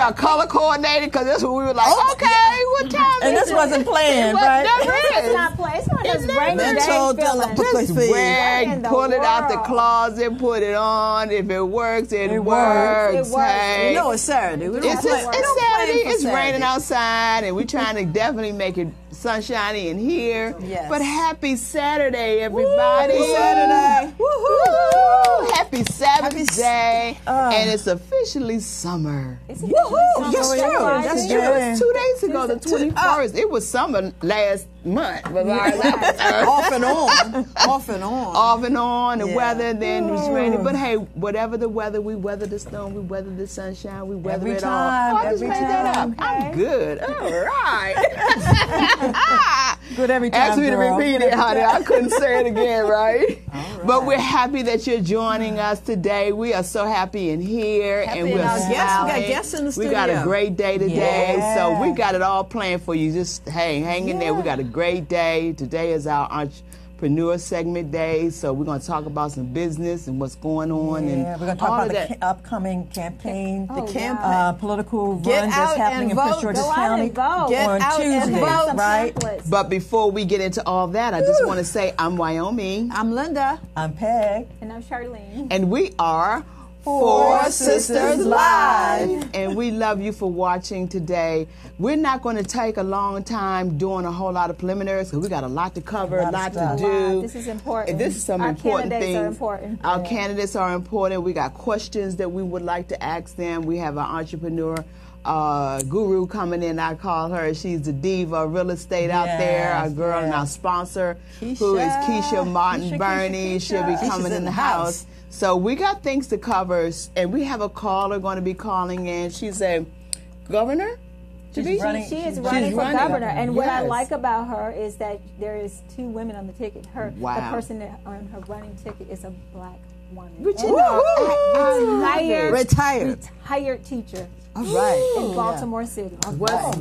are color coordinated because that's what we were like. Okay, what time? And this wasn't planned, right? It's not planned. It's one of those rainy day feelings. Just wear, pull it out the closet, put it on. If it works, it works. Hey. You know it's Saturday. It's Saturday. It's raining outside, and we're trying to definitely make it sunshiny in here. Yes. But happy Saturday, everybody! Happy Saturday! Woohoo! Happy Sabbath day, and it's officially summer. It's Woohoo! That's true. That's true. It was 2 days ago, the 21st. It was summer last month. Off and on. Off and on. Off and on. The weather, then it was raining. But hey, whatever the weather, we weather the storm, we weather the sunshine, we weather it all. I just made that up. I'm good. All right. Good every time. Ask me to repeat it, honey. I couldn't say it again, right? But we're happy that you're joining us today. We are so happy in here, and we're smiling. We got guests in the studio. We got a great day today, so we got it all planned for you. Just hang in there. We got a great day. Today is our entrepreneur segment day, so we're going to talk about some business and what's going on. And we're going to talk about the upcoming campaign, political run that's happening in Prince George's County on Tuesday, right? But before we get into all that, I just want to say I'm Wyoming. I'm Linda. I'm Peg. And I'm Charlene. And we are Four Sisters Live. And we love you for watching today. We're not going to take a long time doing a whole lot of preliminaries because we got a lot to cover, a lot to do. This is important. This is some important things. Our candidates are important. Our candidates are important. We got questions that we would like to ask them. We have our entrepreneur guru coming in. I call her. She's the diva real estate out there. Our girl and our sponsor, who is Keisha Martin Burney. She'll be coming in the house. So we got things to cover, and we have a caller going to be calling in. She's a governor. She is running for governor, and what I like about her is that there is 2 women on the ticket. The person that on her running ticket is a black woman. Retired teacher. All right. In Baltimore City. What's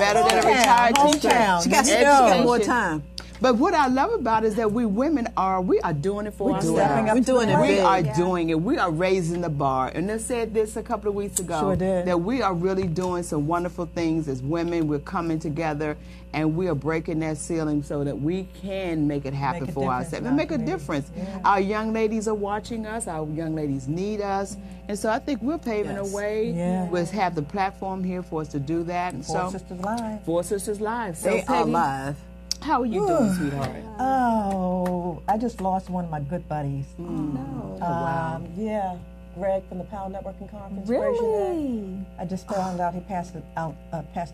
better than a retired teacher? She got more time. But what I love about it is that we women are doing it for ourselves. We're doing it. We are doing it. We are raising the bar. And they said this a couple of weeks ago. Sure did. That we are really doing some wonderful things as women. We're coming together and we are breaking that ceiling so that we can make it happen for ourselves and make a difference. Yeah. Our young ladies are watching us. Our young ladies need us. And so I think we're paving a way. Yeah. We'll have the platform here for us to do that. And Four Sisters Live. Four Sisters Live. So they are live. How are you doing, sweetheart? Oh, I just lost one of my good buddies. No. Wow. Yeah, Greg from the Power Networking Conference. Really? I just found out he passed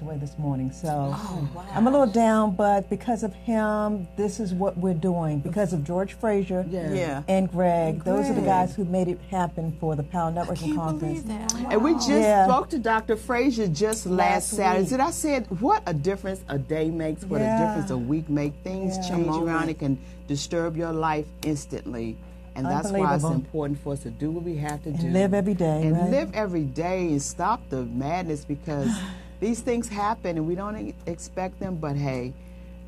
away this morning. So I'm a little down, but because of him, this is what we're doing. Because of George Frazier and Greg, those are the guys who made it happen for the Power Networking Conference. Wow. And we just spoke to Dr. Frazier just last Saturday. I said, what a difference a day makes, what a difference a week makes. Things change around. It can disturb your life instantly. And that's why it's important for us to do what we have to do. And live every day. And live every day and stop the madness because these things happen and we don't expect them, but hey,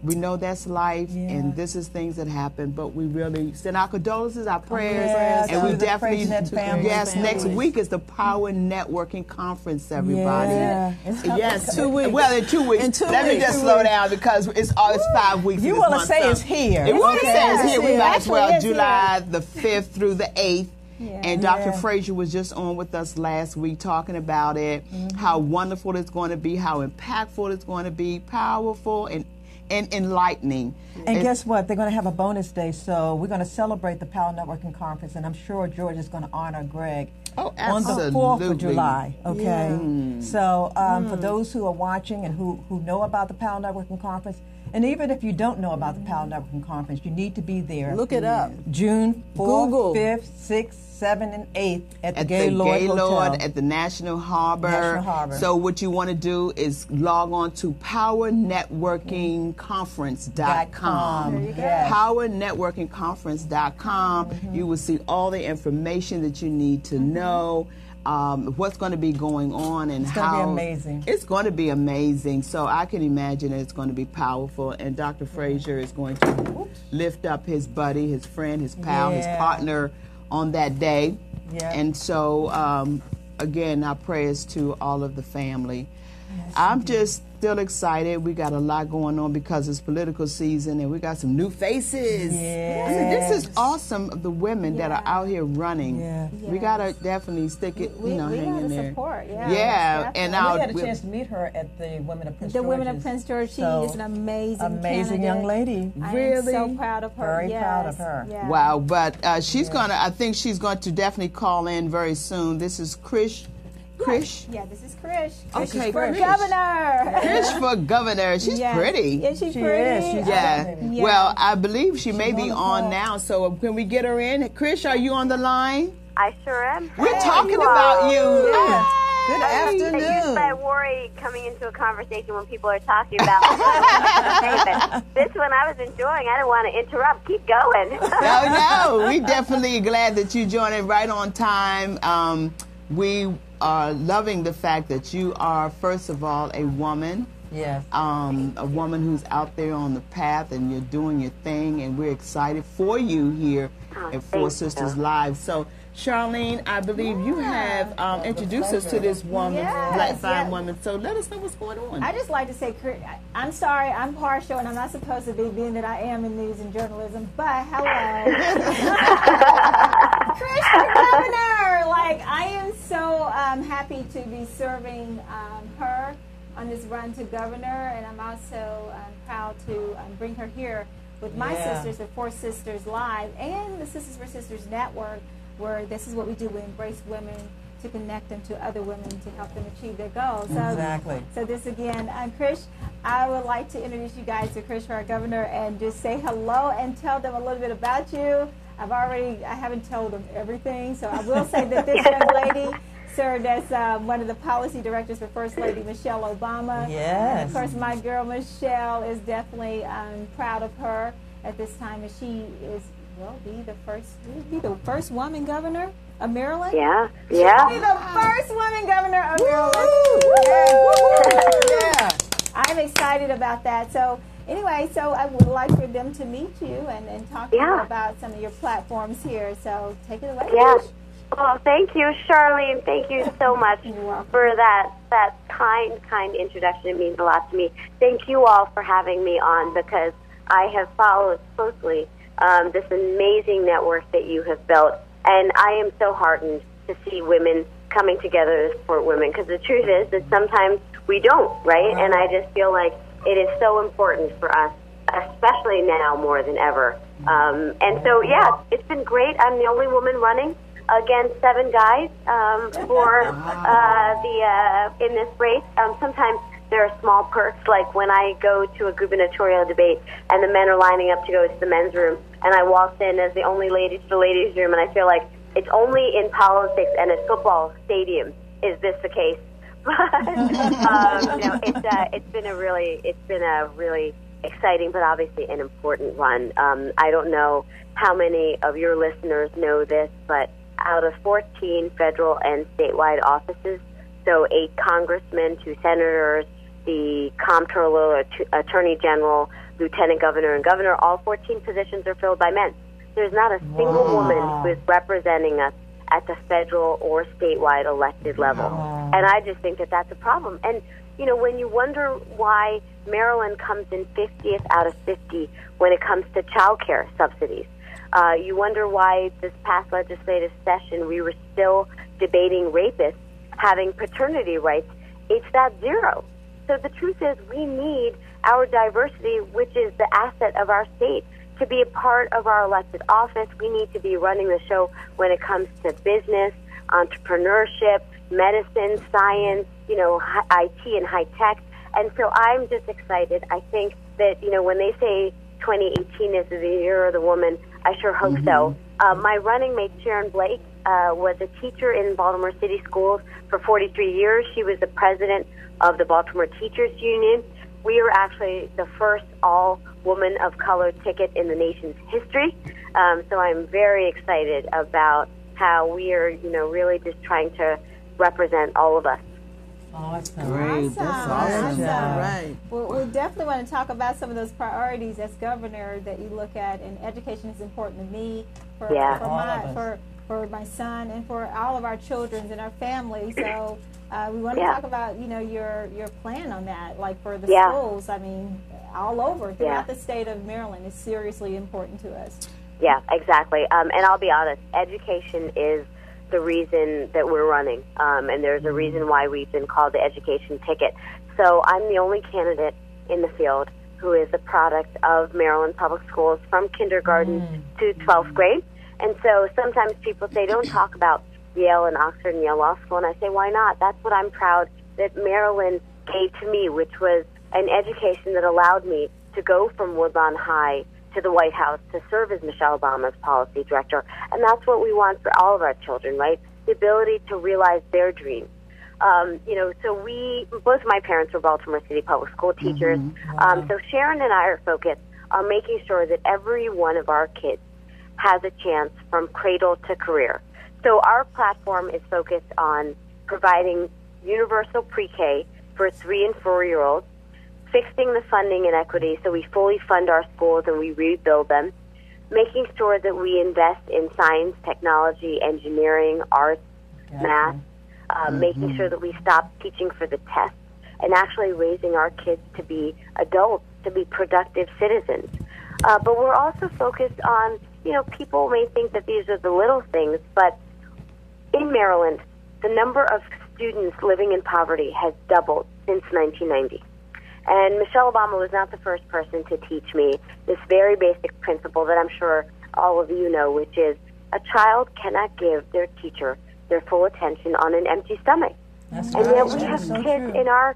we know that's life and this is things that happen, but we really send our condolences, our prayers, and we definitely, next week is the Power Networking Conference, everybody. Yes, 2 weeks. Well, in 2 weeks. Let me just slow down because it's 5 weeks. You want to say it's here. If we want to say it's here, we might as well July the 5th through the 8th. And Dr. Frazier was just on with us last week talking about it, how wonderful it's going to be, how impactful it's going to be, powerful and enlightening. And guess what? They're going to have a bonus day, so we're going to celebrate the Power Networking Conference, and I'm sure George is going to honor Greg on the 4th of July. Okay? So for those who are watching and who know about the Power Networking Conference, and even if you don't know about the Power Networking Conference, you need to be there. Look it up. June 4th, 5th, 6th, 7th, and 8th at the Gaylord Hotel. At the National Harbor. So what you want to do is log on to powernetworkingconference.com. Powernetworkingconference.com. You will see all the information that you need to know. What's going to be going on and how it's going to be amazing. So I can imagine it's going to be powerful. And Dr. Frazier is going to lift up his buddy, his friend, his pal, his partner on that day. And so again, our prayers to all of the family. Yes, I'm just still excited. We got a lot going on because it's political season, and we got some new faces. Yes. I mean, this is awesome. The women that are out here running. Yeah. We gotta definitely stick it. We hang in there. Support. Yeah, and we had a chance to meet her at the Women of Prince George. The Women of Prince George. She is an amazing young lady. Really, I'm so proud of her. Very proud of her. Yeah. Wow, but she's gonna. I think she's going to definitely call in very soon. This is Krish. Krish? Yeah, this is Krish. Okay, for Krish. Governor. Krish for Governor. She's pretty. Is she pretty? Is. Yeah. Well, I believe she may be on now, so can we get her in? Krish, are you on the line? I sure am. We're talking about you. Yeah. Good afternoon. Usually I worry coming into a conversation when people are talking about this one I was enjoying. I didn't want to interrupt. Keep going. No, we definitely glad that you joined it right on time. We are loving the fact that you are, first of all, a woman. Yes. A woman who's out there on the path, and you're doing your thing, and we're excited for you here at Four Sisters Live. So, Charlene, I believe you have introduced us to this woman, black fine woman. So let us know what's going on. I just like to say, I'm sorry, I'm partial, and I'm not supposed to be, being that I am in news and journalism. But hello, Krish for Governor. Like, I am so happy to be serving her on this run to governor, and I'm also proud to bring her here with my sisters, the Four Sisters Live, and the Sisters for Sisters Network, where this is what we do. We embrace women to connect them to other women to help them achieve their goals. So, exactly. So this again, Krish, I would like to introduce you guys to Krish, our governor, and just say hello and tell them a little bit about you. I haven't told them everything, so I will say that this young lady served as one of the policy directors for First Lady Michelle Obama. Yes. And of course, my girl Michelle is definitely proud of her at this time, and she will be the first woman governor of Maryland. Yeah. She'll be the first woman governor of Maryland. Yeah. I'm excited about that. So anyway, so I would like for them to meet you and talk to you about some of your platforms here. So take it away. Yeah. Oh, thank you, Charlene. Thank you so much for that kind introduction. It means a lot to me. Thank you all for having me on, because I have followed closely this amazing network that you have built, and I am so heartened to see women coming together to support women, because the truth is that sometimes we don't, right? And I just feel like it is so important for us, especially now more than ever. And so, yeah, it's been great. I'm the only woman running against 7 guys in this race. Sometimes there are small perks, like when I go to a gubernatorial debate and the men are lining up to go to the men's room, and I walked in as the only lady to the ladies' room, and I feel like it's only in politics and at football stadiums is this the case. It's been a really exciting, but obviously an important run. I don't know how many of your listeners know this, but out of 14 federal and statewide offices, so 8 congressmen, 2 senators, the comptroller, attorney general, lieutenant governor, and governor, all 14 positions are filled by men. There's not a single woman who is representing us at the federal or statewide elected level. And I just think that that's a problem. And, you know, when you wonder why Maryland comes in 50th out of 50 when it comes to child care subsidies, you wonder why this past legislative session we were still debating rapists having paternity rights. It's that 0. So the truth is we need our diversity, which is the asset of our state, to be a part of our elected office. We need to be running the show when it comes to business, entrepreneurship, medicine, science, IT and high tech. And so I'm just excited. I think that, when they say 2018 is the year of the woman, I sure hope so. My running mate, Sharon Blake, was a teacher in Baltimore City schools for 43 years. She was the president of the Baltimore Teachers Union. We are actually the first all-woman of color ticket in the nation's history. So I'm very excited about how we are, really just trying to represent all of us. Awesome. Great. That's awesome. Right. Well, we definitely want to talk about some of those priorities as governor that you look at, and education is important to me. For for my son and for all of our children and our family. So we want to talk about, your plan on that, like for the schools. I mean, all over throughout the state of Maryland is seriously important to us. Yeah, exactly. And I'll be honest, education is the reason that we're running, and there's a reason why we've been called the education ticket. So I'm the only candidate in the field who is a product of Maryland Public Schools from kindergarten to 12th grade. And so sometimes people say, don't talk about Yale and Oxford and Yale Law School. And I say, why not? That's what I'm proud that Maryland gave to me, which was an education that allowed me to go from Woodlawn High to the White House to serve as Michelle Obama's policy director. And that's what we want for all of our children, right? The ability to realize their dreams. So both of my parents were Baltimore City Public School teachers. So Sharon and I are focused on making sure that every one of our kids has a chance from cradle to career. So our platform is focused on providing universal pre-K for 3- and 4-year-olds, fixing the funding inequity so we fully fund our schools and we rebuild them, making sure that we invest in science, technology, engineering, arts, math, making sure that we stop teaching for the test and actually raising our kids to be adults, to be productive citizens. But we're also focused on, people may think that these are the little things, but in Maryland, the number of students living in poverty has doubled since 1990. And Michelle Obama was not the first person to teach me this very basic principle that I'm sure all of you know, which is a child cannot give their teacher their full attention on an empty stomach. That's and right. yet we have kids in our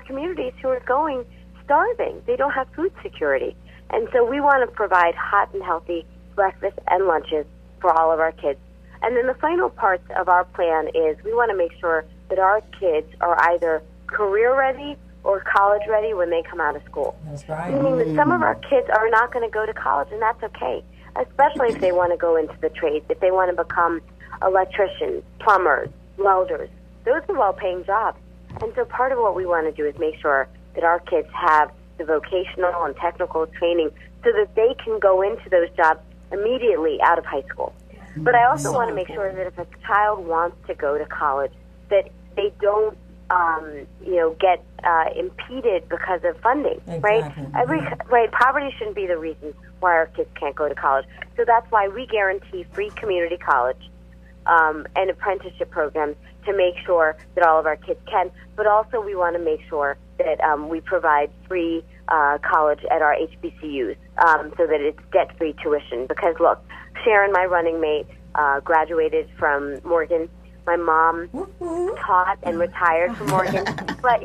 communities who are going starving. They don't have food security. And so we want to provide hot and healthy breakfast and lunches for all of our kids. And then the final parts of our plan is we want to make sure that our kids are either career ready or college ready when they come out of school. That's right. Meaning that some of our kids are not going to go to college, and that's okay, especially if they want to go into the trades, if they want to become electricians, plumbers, welders. Those are well-paying jobs. And so part of what we want to do is make sure that our kids have the vocational and technical training so that they can go into those jobs immediately out of high school. But I also want to make sure that if a child wants to go to college, that they don't, get impeded because of funding, right? Poverty shouldn't be the reason why our kids can't go to college. So that's why we guarantee free community college and apprenticeship programs to make sure that all of our kids can. But also we want to make sure that we provide free college at our HBCUs so that it's debt-free tuition. Because, look, Sharon, my running mate, graduated from Morgan. My mom taught and retired from Morgan. But,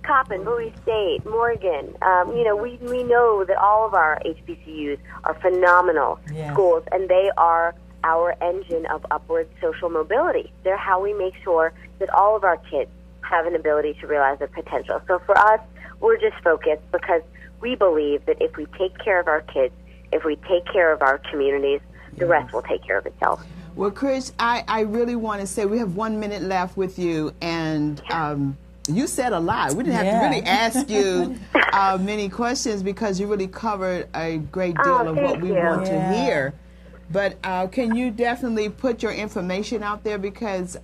Coppin, Bowie State, Morgan, we know that all of our HBCUs are phenomenal schools, and they are our engine of upward social mobility. They're how we make sure that all of our kids have an ability to realize their potential. So for us, we're just focused because we believe that if we take care of our kids, if we take care of our communities, the rest will take care of itself. Well, Chris, I really want to say we have 1 minute left with you, and you said a lot. We didn't have to really ask you many questions because you really covered a great deal of what we want to hear. But can you definitely put your information out there because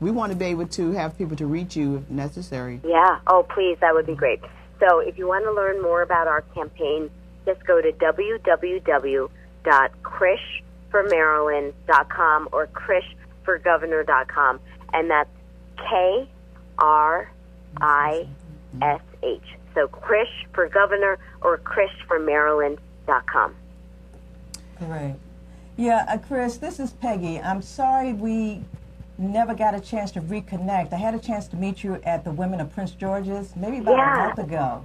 we want to be able to have people to reach you if necessary. Yeah. Oh, please. That would be great. So if you want to learn more about our campaign, just go to www.krishformaryland.com or krishforgovernor.com, and that's KRISH. So Krish for Governor or krishformaryland.com. Great. Yeah, Chris, this is Peggy. I'm sorry we never got a chance to reconnect. I had a chance to meet you at the Women of Prince George's maybe about a month ago.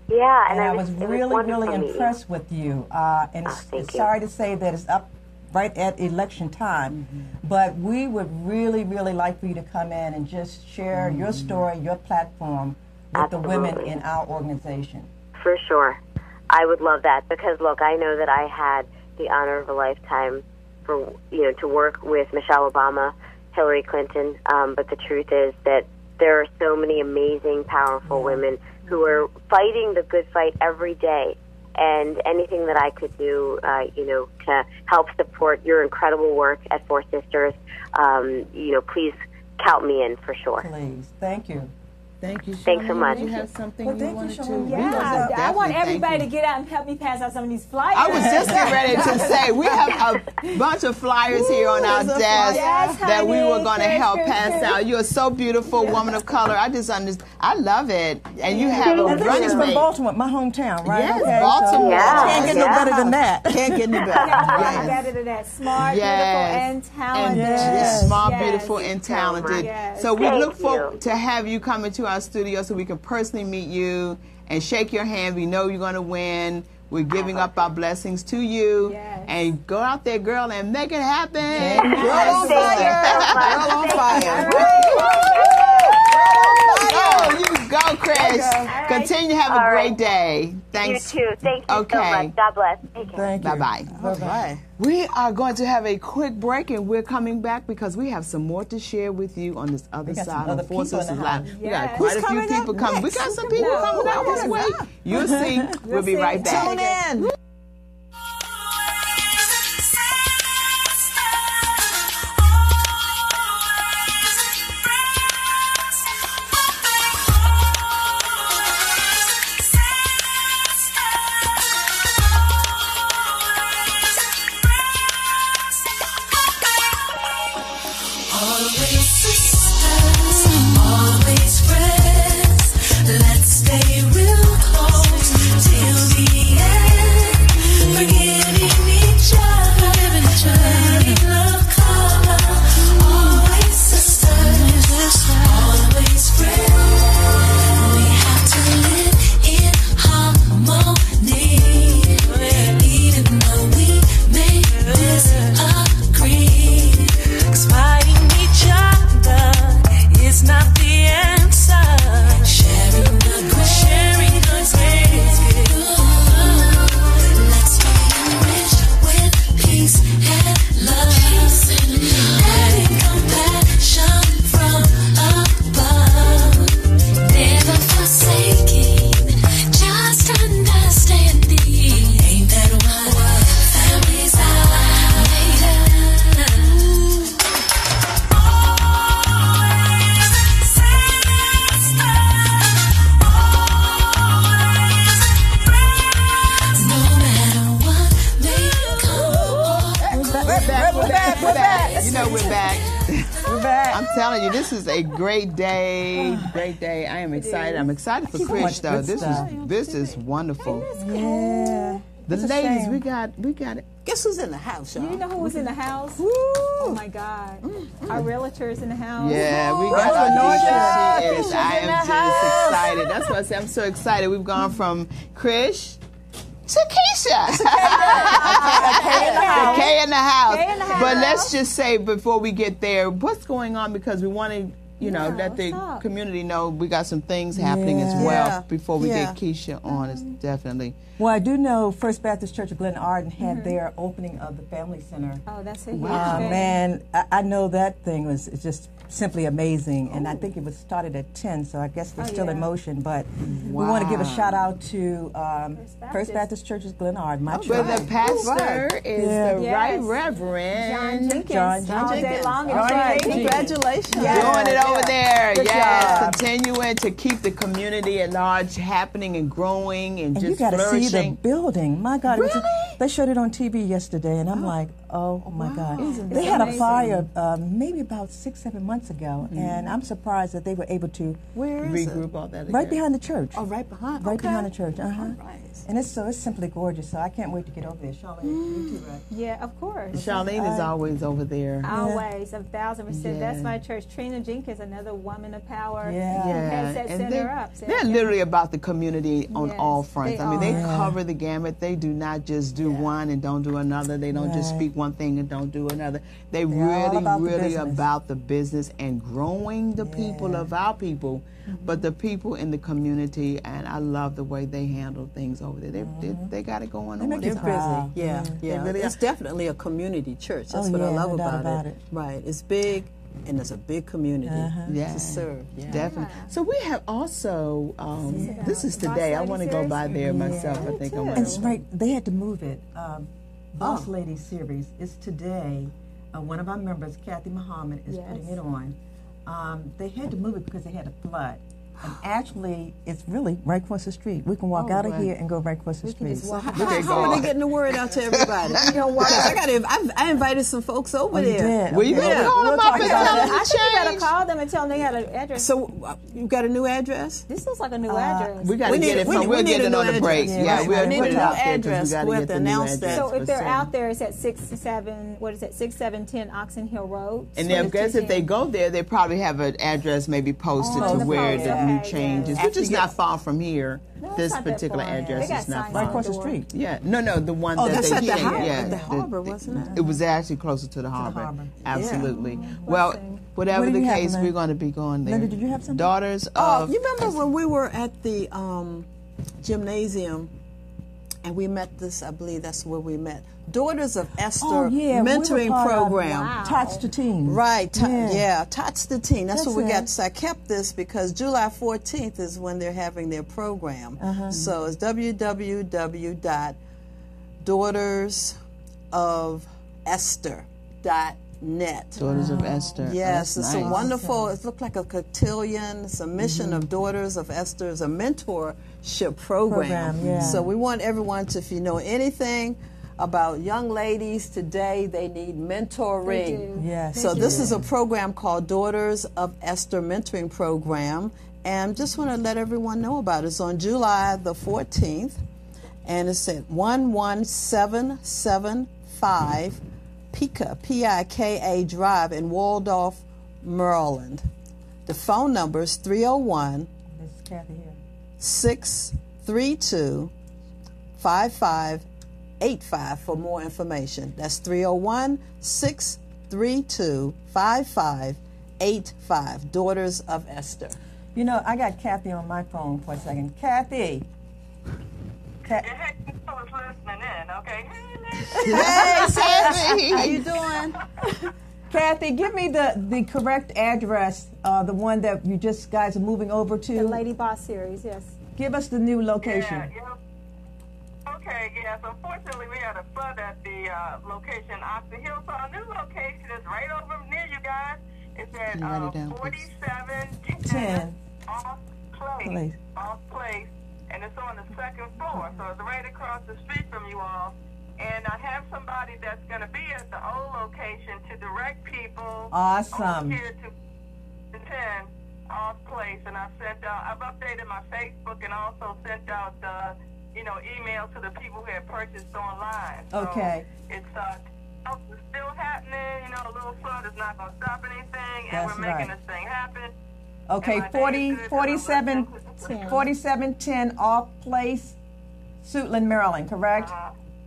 Yeah, and I was really impressed with you. And it's sorry to say that it's up right at election time, but we would really like for you to come in and just share your story, your platform with the women in our organization. For sure. I would love that because, look, I know that I had the honor of a lifetime for, to work with Michelle Obama, Hillary Clinton, but the truth is that there are so many amazing, powerful women who are fighting the good fight every day. and anything that I could do, to help support your incredible work at Four Sisters, please count me in for sure. Please. Thank you. Thank you, Charlene. Thanks so much. You have something you wanted to? Yeah, I want everybody to get out and help me pass out some of these flyers. I was just getting ready to say, we have a bunch of flyers here on our desk that we were going to help pass out. You are so beautiful, woman of color. I just understand. I love it. And you have a running from mate. Baltimore, my hometown, right? Yes, okay, Baltimore. So can't get no better than that. Can't get any better. Yes. Better than that. Smart, beautiful, and talented. Smart, beautiful, and talented. Yes. So we look forward to have you come into our studio so we can personally meet you and shake your hand. We know you're going to win. We're giving up our blessings to you. Yes. And go out there, girl, and make it happen. Girl on fire. Girl on fire. Go, you go, Chris. Continue to have a great day. Thanks. You too. Thank you so much. God bless. Take care. Thank you. Bye-bye. Bye-bye. We are going to have a quick break, and we're coming back because we have some more to share with you on this other side of Four Sisters Live. We got quite a few people coming. We got some people coming out this way. You'll see. We'll be right back. Tune in. This is a great day. Great day. I am excited. I'm excited for Chris, though. This is wonderful. Yeah. The ladies, we got it. Guess who's in the house, y'all? You know who was in the house? Woo. Oh my God. Our realtor is in the house. Yeah, we got our She is. I am just excited. That's why I say I'm so excited. We've gone from Chris to Keisha. The K in the house. But let's just say before we get there, what's going on, because we want to, let the community know we got some things happening as well before we get Keisha on. It's definitely. Well, I do know First Baptist Church of Glen Arden had their opening of the Family Center. Oh, that's it. Man, I know that thing was just simply amazing, and I think it was started at 10, so I guess they're still in motion. But we want to give a shout out to First Baptist Church of Glen Arden, my church. Where the pastor is the Right Reverend John Jenkins. All day long. Congratulations. Doing it over there. Continuing to keep the community at large happening and growing and just you got to flourishing. See the building. My God. Really? They showed it on TV yesterday, and I'm like, oh my God. They had a fire maybe about 6-7 months ago, and I'm surprised that they were able to regroup all that again. Right behind the church. Oh, right behind? Right behind the church, Right. And it's simply gorgeous, so I can't wait to get over there. Charlene, you too, right? Yeah, of course. Charlene is always over there. Always, 1,000%. That's my church. Trina Jenkins, another woman of power. And they're So literally about the community on all fronts. I mean, they are. cover the gamut. They do not just do one and don't do another. They don't just speak one thing and don't do another. They're really about the business and growing the people of our people, but the people in the community. And I love the way they handle things over there. They got it going on. They're busy. Yeah. Really it's definitely a community church. That's what I love about it. Right. It's big. and it's a big community to serve. Yeah. Definitely. So we have also, this is today. I want to go by there myself. I think I'm It's right. They had to move it. Boss Lady series is today. One of our members, Kathy Muhammad, is putting it on. They had to move it because they had a flood. And actually, it's really right across the street. We can walk out of here and go right across the street. So how are they getting the word out to everybody? I invited some folks over there. Well, you better call them up and tell them I think you better call them and tell them they got an address. So you got a new address? This looks like a new address. We got to get it from. We'll get it on the break. Yeah, we'll put it out there because we got to get the new address. So if they're out there, it's at 6710 Oxon Hill Road. And I guess if they go there, they probably have an address maybe posted to where the new change is, which is not far from here. This particular address is not far. Right across the street. Yeah, no, the one that that's they at the changed. harbor. Yeah, The harbor, wasn't it? It was actually closer to the harbor. Absolutely. Well, What whatever do the you have, case, Linda? we're going to be going there. Linda, did you have something? Daughters Oh, of. you remember when we were at the gymnasium and we met this, I believe that's where we met, Daughters of Esther mentoring program. Touch the Team. Right, Touch the Teen. That's what we got. So I kept this because July 14th is when they're having their program. So it's www.daughtersofesther.net. Daughters of Esther. Yes, That's it's nice. a wonderful, it looked like a cotillion. It's a mission of Daughters of Esther. It's a mentorship program. So we want everyone to, if you know anything about young ladies today, they need mentoring. Yes. So this is a program called Daughters of Esther Mentoring Program. And just want to let everyone know about it. It's on July the 14th. And it's at 11775 Pika, P-I-K-A Drive in Waldorf, Maryland. The phone number is 301 This is Kathy here. 632-5585 for more information. That's 301-632-5585. Daughters of Esther. You know, I got Kathy on my phone for a second. Kathy. Hey, I was listening in, okay? Hey, Sammy. How you doing? Kathy, give me the correct address, the one that you just guys are moving over to. The Lady Boss series, yes. Give us the new location. Okay, yes. Unfortunately, we had a flood at the location, Oxon Hill. So our new location is right over near you guys. It's at 4710 Off Place, and it's on the second floor. So it's right across the street from you all. And I have somebody that's going to be at the old location to direct people. Awesome. Over here to 10 Off Place, and I've updated my Facebook and also sent out email to the people who had purchased online. So Okay. It's still happening. A little flood is not going to stop anything, and That's we're making right. this thing happen. Okay, 4710 Off Place, Suitland, Maryland, correct?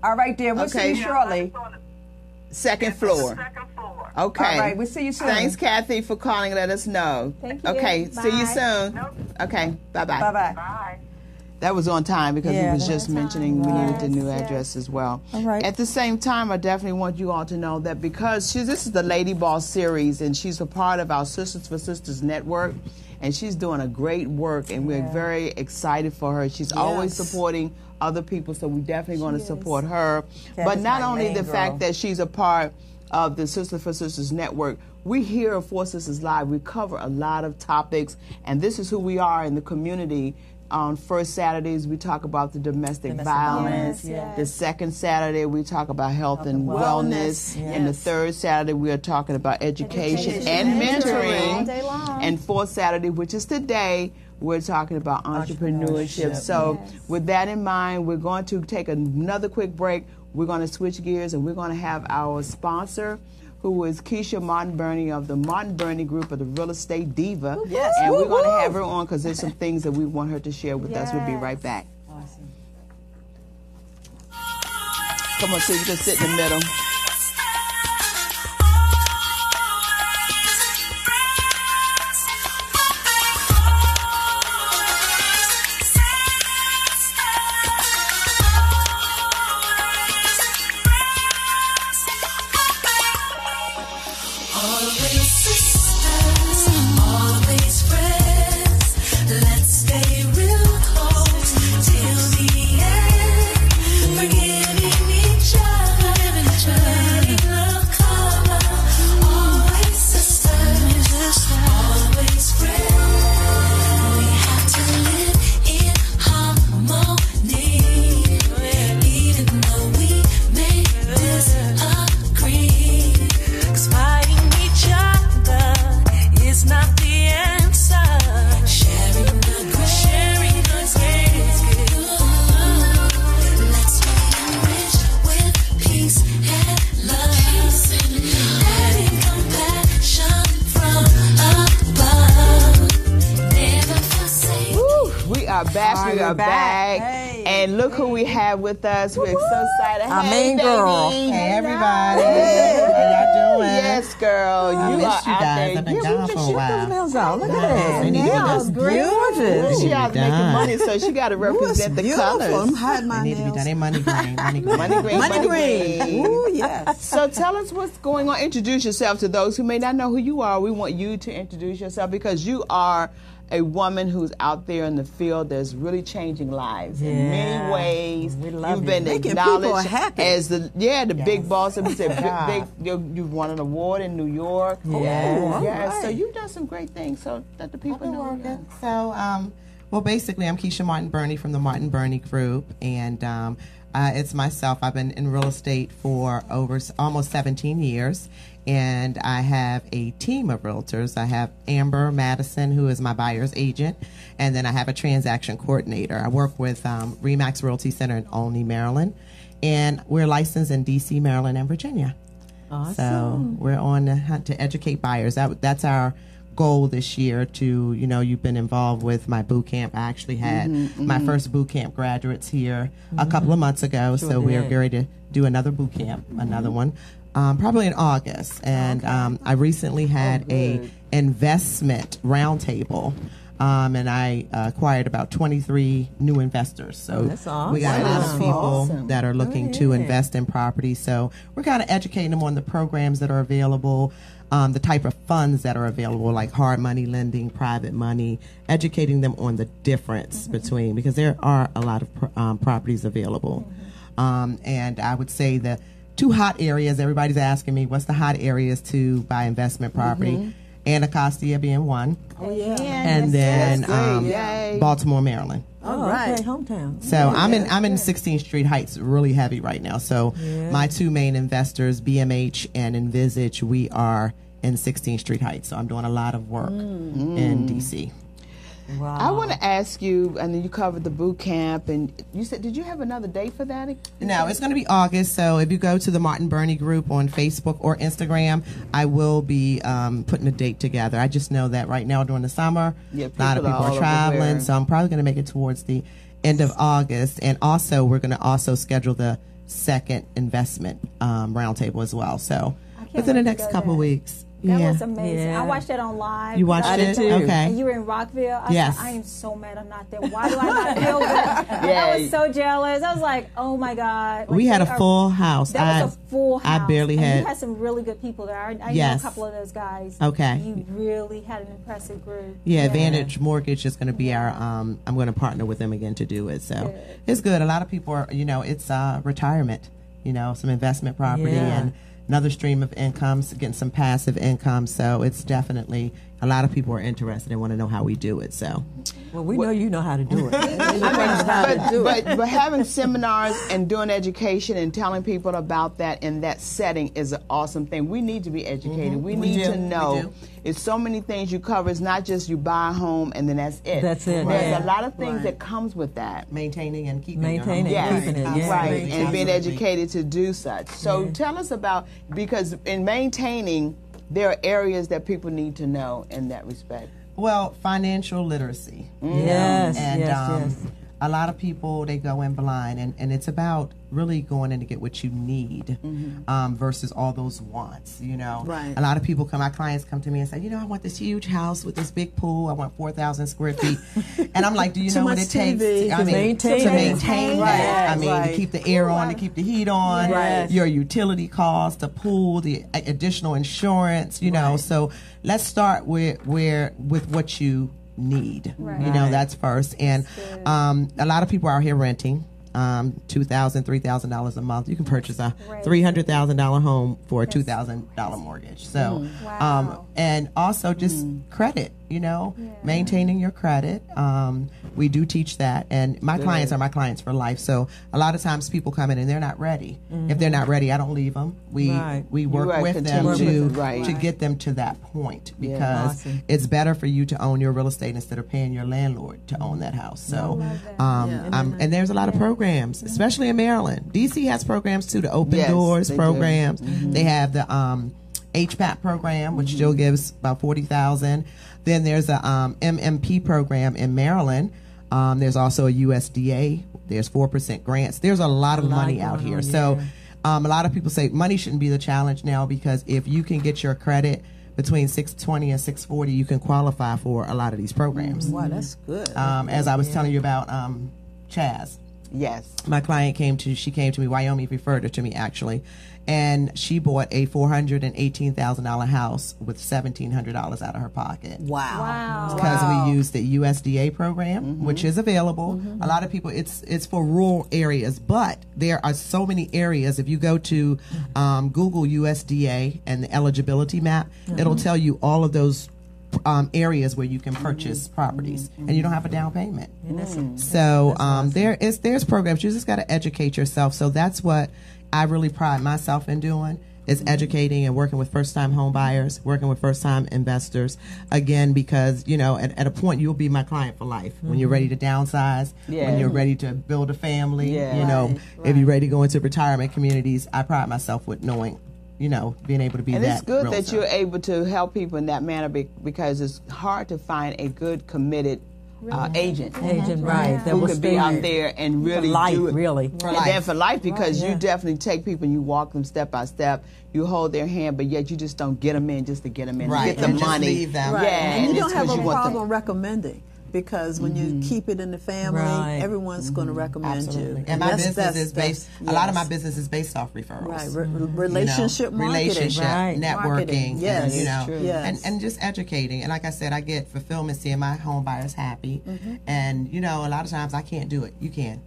All right, dear. We'll see you shortly. Second floor. Second floor. Okay. All right, we'll see you soon. Thanks, Kathy, for calling. Let us know. Thank you. Okay, Bye. see you soon. Okay, bye-bye. Bye-bye. Bye. That was on time because we was just mentioning we needed the new Yes, address as well. All right. At the same time, I definitely want you all to know that because this is the Lady Boss series, and she's a part of our Sisters for Sisters network, and she's doing a great work, and we're very excited for her. She's always supporting other people, so we're definitely going to support her. But not only the fact that she's a part of the Sisters for Sisters network, we here at Four Sisters Live, we cover a lot of topics, and this is who we are in the community. On first Saturdays, we talk about the domestic violence. The second Saturday, we talk about health and wellness. And the third Saturday, we are talking about education and mentoring. All day long. And fourth Saturday, which is today, we're talking about entrepreneurship. So with that in mind, we're going to take another quick break. We're going to switch gears, and we're going to have our sponsor, who is Keisha Martin Burney of the Martin Burney Group of the Real Estate Diva. Yes. And we're going to have her on because there's some things that we want her to share with us. We'll be right back. Awesome. Come on, so you can sit in the middle. Always are back. We are back. Hey. And look who we have with us. We're so excited. Our hey, main girl. baby. Hey, everybody. How y'all doing? Yes, girl. I You missed are you out guys. there. I've been Yeah, gone we for a just while. Those nails out. Look at that. They need to get Nails, those gorgeous. She out making done. money, so she got to represent the Beautiful. I'm colors. hiding my They need to be nails. done. They money green. Money green. Money green. Money green. Ooh, yes. So tell us what's going on. Introduce yourself to those who may not know who you are. We want you to introduce yourself because you are a woman who's out there in the field that's really changing lives in many ways. We love You've been Making people acknowledged happy. as the big boss. We said you've won an award in New York. Yeah. Yeah. So you've done some great things. So that the people I've been know. working. So, well, basically, I'm Keisha Martin Burney from the Martin Burney Group, and it's myself. I've been in real estate for almost 17 years, and I have a team of realtors. I have Amber Madison, who is my buyer's agent, and then I have a transaction coordinator. I work with Remax Realty Center in Olney, Maryland, and we're licensed in D.C., Maryland, and Virginia. Awesome. So we're on the hunt to educate buyers. That's our goal this year. To you've been involved with my boot camp. I actually had my first boot camp graduates here a couple of months ago. So we're ready to do another boot camp, another one, probably in August. And I recently had a investment roundtable. And I acquired about 23 new investors. So that's awesome. we got a lot of people Awesome. that are looking to invest in property. So we're kind of educating them on the programs that are available, the type of funds that are available, like hard money lending, private money, educating them on the difference between, because there are a lot of properties available. And I would say the two hot areas, everybody's asking me, what's the hot areas to buy investment property? Anacostia being one. Oh, yeah. And then Yay. Baltimore, Maryland. Oh, right. okay, hometown. So I'm in 16th Street Heights, really heavy right now. So my two main investors, BMH and Envisage, we are in 16th Street Heights. So I'm doing a lot of work in DC. Wow. I want to ask you, and then you covered the boot camp, and you said, did you have another date for that? No, it's going to be August. So if you go to the Martin Burney Group on Facebook or Instagram, I will be putting a date together. I just know that right now during the summer, a lot of people are traveling. So I'm probably going to make it towards the end of August. And also, we're going to also schedule the second investment roundtable as well. So within the next couple of weeks. That was amazing. Yeah. I watched that on live. You watched it? too. Okay. And you were in Rockville. I Yes. said, I am so mad I'm not there. Why do I not feel good? I was so jealous. I was like, oh my God. Like, We had a full house. That was a full house. I barely and had. You had some really good people there. I know a Yes. couple of those guys. Okay. You really had an impressive group. Yeah, Advantage Mortgage is going to be our. I'm going to partner with them again to do it. So it's good. A lot of people are. It's retirement. Some investment property and another stream of income, getting some passive income. So it's definitely a lot of people are interested and want to know how we do it. So. Well, we know you know how to do it. But having seminars and doing education and telling people about that in that setting is an awesome thing. We need to be educated. We need to know. It's so many things you cover. It's not just you buy a home and then that's it. That's it. There's a lot of things that comes with that. Maintaining and keeping Maintaining your home. and keeping it. Yeah. Right, and being educated to do such. So tell us about, because in maintaining, there are areas that people need to know in that respect. Well, financial literacy. Yes, And yes. a lot of people, they go in blind, and it's about really going in to get what you need versus all those wants, Right. A lot of people my clients come to me and say, I want this huge house with this big pool. I want 4,000 square feet. And I'm like, do you know what it takes to maintain that? Right, To keep the air on, to keep the heat on, your utility costs, the pool, the additional insurance, So let's start with what you need. That's first. And a lot of people are out here renting. $2,000, $3,000 a month. You can purchase a $300,000 home for a $2,000 mortgage. So, and also just credit. Maintaining your credit. We do teach that, and my clients are my clients for life. So a lot of times people come in and they're not ready. If they're not ready, I don't leave them. We work with them to get them to that point, because it's better for you to own your real estate instead of paying your landlord to own that house. So, and there's a lot of programs, especially in Maryland. DC has programs too, the Open Doors programs. They have the HPAP program, which still gives about $40,000. Then there's a MMP program in Maryland, There's also a USDA. There's 4% grants. There's a lot of money out here. So a lot of people say money shouldn't be the challenge now, because if you can get your credit between 620 and 640, you can qualify for a lot of these programs. Wow, that's good. As I was telling you about Chaz. Yes. My client came to me, Wyoming referred her to me actually, and she bought a $418,000 house with $1,700 out of her pocket. Wow. Because we used the USDA program, which is available. A lot of people, it's for rural areas, but there are so many areas. If you go to Google USDA and the eligibility map, it'll tell you all of those areas where you can purchase properties, and you don't have a down payment. So there's programs. You just got to educate yourself. So that's what I really pride myself in doing, is educating and working with first-time home buyers, working with first-time investors. Again, because at a point you'll be my client for life. When you're ready to downsize, when you're ready to build a family, if you're ready to go into retirement communities. I pride myself with knowing, being able to be that. And it's good realtor. that you're able to help people in that manner, because it's hard to find a good, committed agent. Right. Who could be out there and really do it. Then for life, because you definitely take people and you walk them step by step. You hold their hand, but yet you just don't get them in just to get them in. Right. Get the and money. Just leave them. Right. Yeah. And you don't have a problem recommending. Because when you keep it in the family, everyone's going to recommend you. And my business is based, a lot of my business is based off referrals. Right. Relationship marketing. Relationship, networking, Yes. and just educating. And like I said, I get fulfillment seeing my home buyers happy. And, a lot of times I can't do it. You can.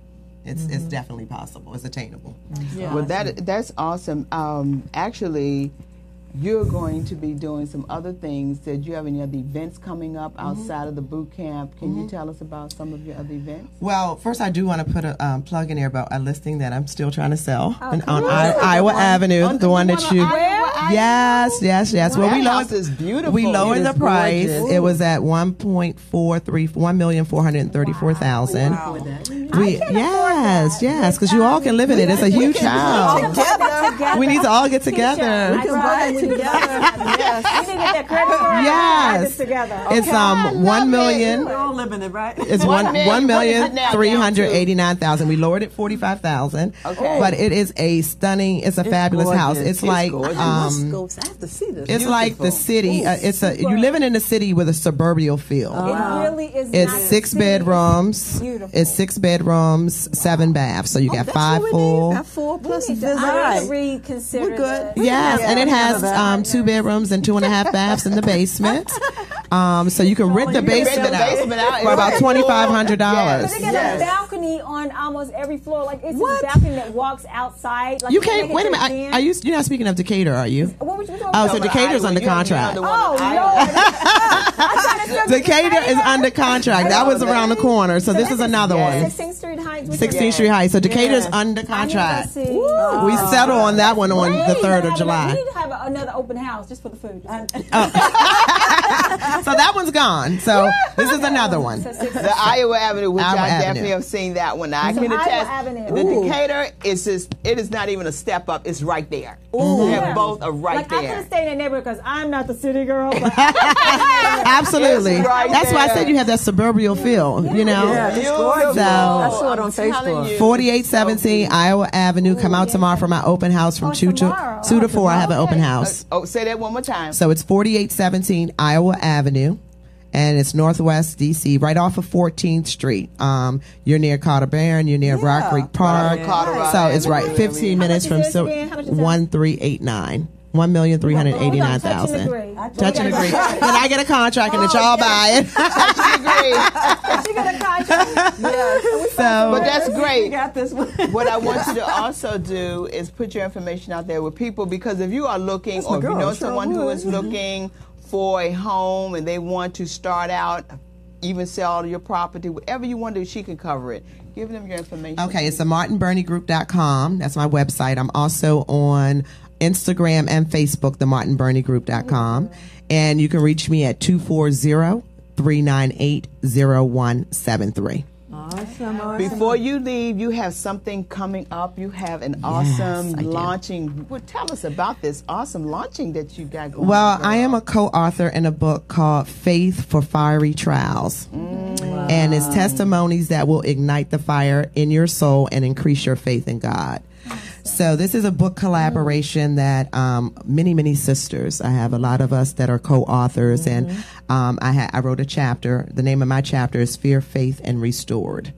It's definitely possible. It's attainable. Well, that's awesome. Actually, you're going to be doing some other things. Did you have any other events coming up outside of the boot camp? Can you tell us about some of your other events? Well, first I do want to put a plug in there about a listing that I'm still trying to sell on Iowa Avenue, the one that you. Yes. Well, we lowered the price. It was at $1,434,000. Yes, because you all can live in it. It's a huge house. We need to all get together. We can buy it together. Yes. We need to get that credit card. Yes. Together. It's $1 million. We're all living it, right? It's $1,389,000. We lowered it $45,000. Okay. But it is a stunning. It's a fabulous house. It's like I have to see this. it's like the city. You're living in a city with a suburban feel. It really is. It's 6 bedrooms. It's 6 bedrooms, 7 baths. So you got 5 full. Got 4 plus a I reconsider. We're good. Yes, and it has 2 bedrooms and 2.5 baths in the basement. So you can rent the basement out for about $2,500. But they got a balcony on almost every floor. Like it's a balcony that walks outside. Like you can't. Wait a minute. You're not speaking of Decatur, are you? What were you talking about? Oh, so Decatur's under contract. Oh, Lord. Decatur is under contract. That was around the corner. So this is another one. 16th Street Heights. 16th Street Heights. So Decatur's under contract. We settle on that one on the 3rd of July. We need to have another open house just for the food. So that one's gone. So this is another one. The Iowa Avenue, which I definitely have seen that one. I can attest. The Decatur is just, it is not even a step up. It's right there. They're both are right there. I could have stayed in that neighborhood because I'm not the city girl. But Absolutely. That's why I said you have that suburban feel, Yeah, it's gorgeous. So, I saw it on Facebook. 4817 Iowa Avenue. Come out tomorrow for my open house from 2 to 4. I have an open house. Say that one more time. So it's 4817 Iowa Avenue, and it's Northwest DC, right off of 14th Street. You're near Carter Barron. You're near Rock Creek Park. So it's right 15 minutes from 1389. $1,389,000. Touch and agree. Then I get a contract and it's y'all buy it. Touch and agree. she got a contract. But that's great. You got this one. What I want you to also do is put your information out there with people, because if you are looking, or if you know someone who is looking for a home and they want to start out, even sell your property, whatever you want to do, she can cover it. Give them your information. Okay, it's the martinburneyGroup.com. That's my website. I'm also on Instagram and Facebook, themartinburneyGroup.com. And you can reach me at 240-398-0173. Awesome. Before you leave, you have something coming up. You have an awesome launching. Well, tell us about this awesome launching that you got going on. Well, I am a co-author in a book called Faith for Fiery Trials. And And it's testimonies that will ignite the fire in your soul and increase your faith in God. So this is a book collaboration that many sisters. I have a lot of us that are co-authors, and I wrote a chapter. The name of my chapter is Fear, Faith, and Restored.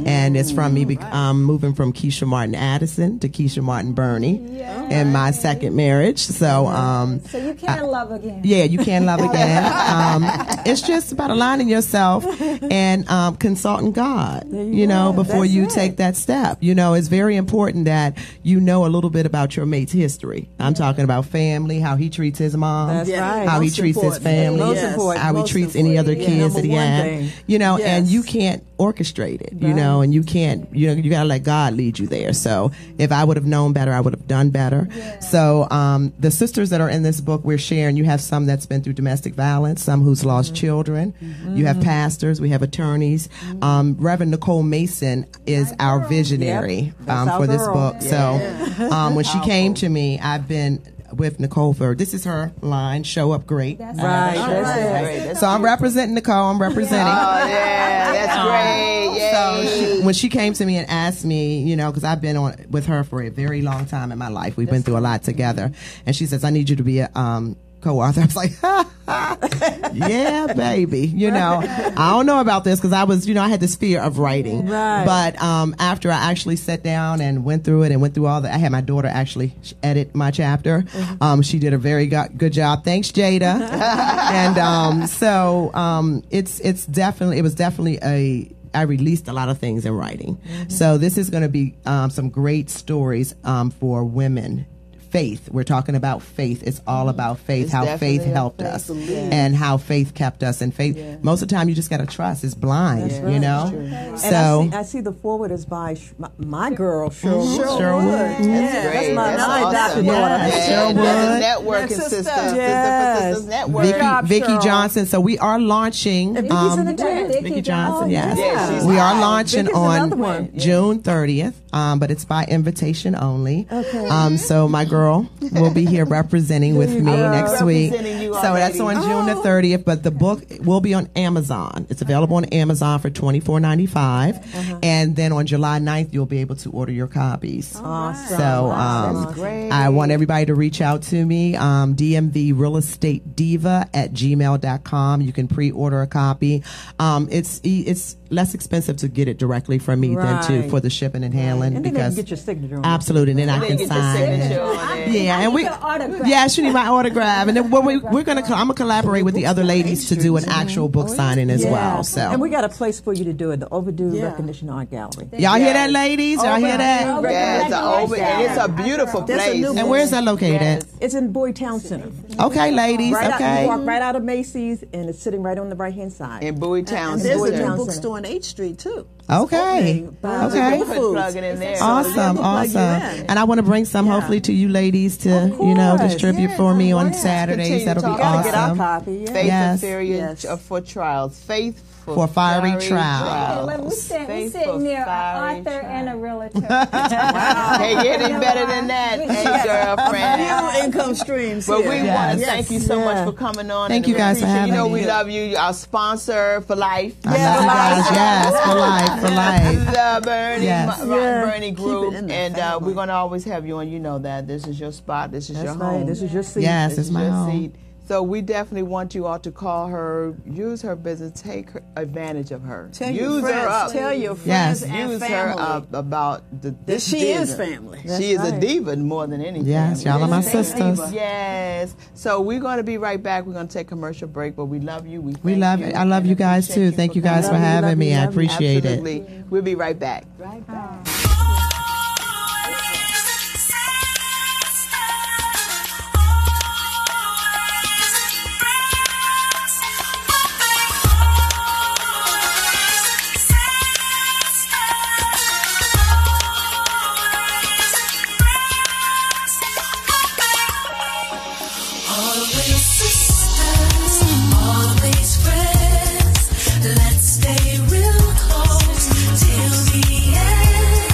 And it's from me moving from Keisha Martin Addison to Keisha Martin Burney in my second marriage. So you can love again. Yeah, you can love again. It's just about aligning yourself and consulting God, before you take that step. It's very important that you know a little bit about your mate's history. I'm talking about family, how he treats his mom, how he treats his family, how he treats any other kids that he has. And you can't orchestrate it, and you can't, you got to let God lead you there. So if I would have known better, I would have done better. Yeah. So the sisters that are in this book, we're sharing, you have some that's been through domestic violence, some who's lost children. You have pastors, we have attorneys. Reverend Nicole Mason is our visionary for this book. So when she came to me, I've been with Nicole for, this is her line, Show Up Great. That's right. So I'm representing Nicole, I'm representing. Oh, yeah, that's great. Yay. So when she came to me and asked me, because I've been on with her for a very long time in my life. We've been through a lot together. And she says, I need you to be a co-author. I was like, yeah, baby. I don't know about this because I was, I had this fear of writing. Right. But after I actually sat down and went through it and went through all that, I had my daughter actually edit my chapter. She did a very good job. Thanks, Jada. And it was definitely I released a lot of things in writing. So this is going to be some great stories for women. Faith. We're talking about faith. It's all about faith, it's how faith helped us and how faith kept us. And faith, most of the time you just got to trust. It's blind, So I see the forward is by my girl, Sherwood. That's my adopted daughter. Sherwood. Networking sister. Sisters Network. Vicky Johnson. So we are launching. Vicky Johnson, yes. We are launching on June 30th, but it's by invitation only. Okay. So my girl will be here representing with me next week. So that's on June the 30th, but the book will be on Amazon. It's available on Amazon for $24.95. And then on July 9th, you'll be able to order your copies. Awesome. So I want everybody to reach out to me, dmvrrealestateDiva@gmail.com. You can pre-order a copy. It's less expensive to get it directly from me than for the shipping and handling. And then because they can get your signature on absolutely, and then I can sign it. She need my autograph, and then I'm gonna collaborate with the other ladies to do an actual book signing as well. So, and we got a place for you to do it, the Overdue Recognition Art Gallery. Y'all hear that, ladies? Y'all hear that? And it's a beautiful place. And where's that located at? It's in Bowie Town Center. Okay, ladies. You walk right out of Macy's, and it's sitting right on the right hand side. In Bowie Town Center. There's a new bookstore on H Street too. Okay. Plug it in there. Awesome. And I want to bring some hopefully to you ladies to distribute for me on Saturdays. That'll be awesome. Get our copy. Faith for trials. Faith for fiery trials. We're sitting near an author and a realtor. Hey, get any better than that, girlfriend. Few income streams. But we want to thank you so much for coming on. Thank you guys for having me. We love you. Our sponsor for life. I love you guys. Yes, for life. The Bernie Group, and we're going to always have you on. You know that this is your spot. This is your home. This is your seat. Yes, it's my home. So we definitely want you all to call her, use her business, take advantage of her. Use her up. Tell your friends and use family. Her up about this she is family. She is a diva more than anything. Yes, y'all are my sisters. Yes. So we're going to be right back. We're going to take a commercial break, but we love you. We love it. I love you guys too. Thank you guys for having me. I appreciate it. We'll be right back. Right back. Let's stay real close till the end.